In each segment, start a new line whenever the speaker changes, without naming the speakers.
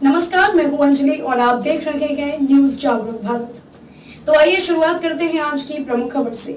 नमस्कार, मैं हूं अंजलि और आप देख रहे हैं न्यूज जागरूक भारत। तो आइए शुरुआत करते हैं आज की प्रमुख खबर से।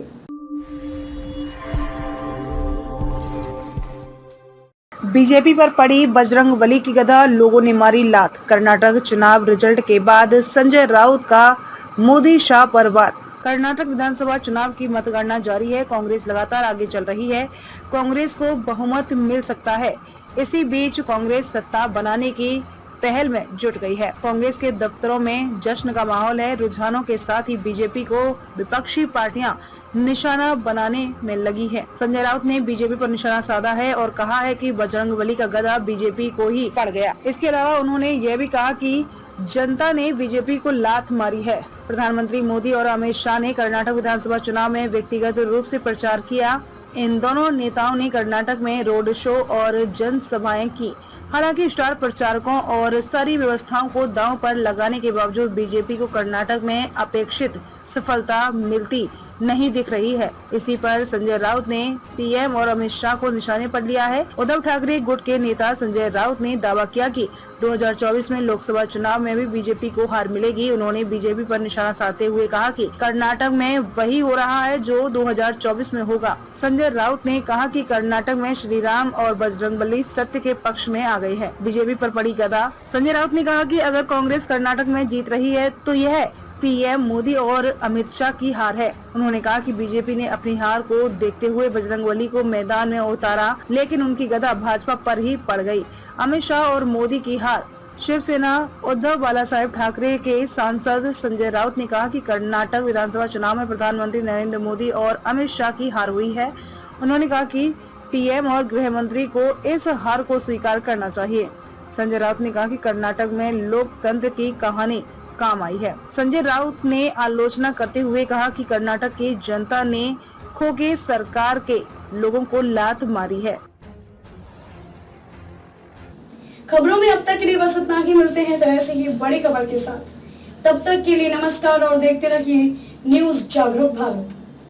बीजेपी पर पड़ी बजरंगबली की गदा, लोगों ने मारी लात। कर्नाटक चुनाव रिजल्ट के बाद संजय राउत का मोदी शाह पर वार। कर्नाटक विधानसभा चुनाव की मतगणना जारी है। कांग्रेस लगातार आगे चल रही है। कांग्रेस को बहुमत मिल सकता है। इसी बीच कांग्रेस सत्ता बनाने की पहल में जुट गई है। कांग्रेस के दफ्तरों में जश्न का माहौल है। रुझानों के साथ ही बीजेपी को विपक्षी पार्टियां निशाना बनाने में लगी है। संजय राउत ने बीजेपी पर निशाना साधा है और कहा है कि बजरंगबली का गदा बीजेपी को ही पड़ गया। इसके अलावा उन्होंने यह भी कहा कि जनता ने बीजेपी को लात मारी है। प्रधानमंत्री मोदी और अमित शाह ने कर्नाटक विधानसभा चुनाव में व्यक्तिगत रूप से प्रचार किया। इन दोनों नेताओं ने कर्नाटक में रोड शो और जनसभाएं की। हालांकि स्टार प्रचारकों और सारी व्यवस्थाओं को दांव पर लगाने के बावजूद बीजेपी को कर्नाटक में अपेक्षित सफलता मिलती नहीं दिख रही है। इसी पर संजय राउत ने पीएम और अमित शाह को निशाने पर लिया है। उद्धव ठाकरे गुट के नेता संजय राउत ने दावा किया कि 2024 में लोकसभा चुनाव में भी बीजेपी को हार मिलेगी। उन्होंने बीजेपी पर निशाना साधते हुए कहा कि कर्नाटक में वही हो रहा है जो 2024 में होगा। संजय राउत ने कहा कि कर्नाटक में श्री राम और बजरंगबली सत्य के पक्ष में आ गई है। बीजेपी पर पड़ी गदा। संजय राउत ने कहा कि अगर कांग्रेस कर्नाटक में जीत रही है तो यह पीएम मोदी और अमित शाह की हार है। उन्होंने कहा कि बीजेपी ने अपनी हार को देखते हुए बजरंगबली को मैदान में उतारा, लेकिन उनकी गदा भाजपा पर ही पड़ गई। अमित शाह और मोदी की हार। शिवसेना उद्धव बालासाहेब ठाकरे के सांसद संजय राउत ने कहा कि कर्नाटक विधानसभा चुनाव में प्रधानमंत्री नरेंद्र मोदी और अमित शाह की हार हुई है। उन्होंने कहा कि पीएम और गृह मंत्री को इस हार को स्वीकार करना चाहिए। संजय राउत ने कहा कि कर्नाटक में लोकतंत्र की कहानी काम आई है। संजय राउत ने आलोचना करते हुए कहा कि कर्नाटक की जनता ने खो के सरकार के लोगों को लात मारी है।
खबरों में अब तक के लिए बस इतना ही। मिलते हैं फिर ऐसे ही बड़ी खबर के साथ। तब तक के लिए नमस्कार और देखते रहिए न्यूज जागरूक भारत।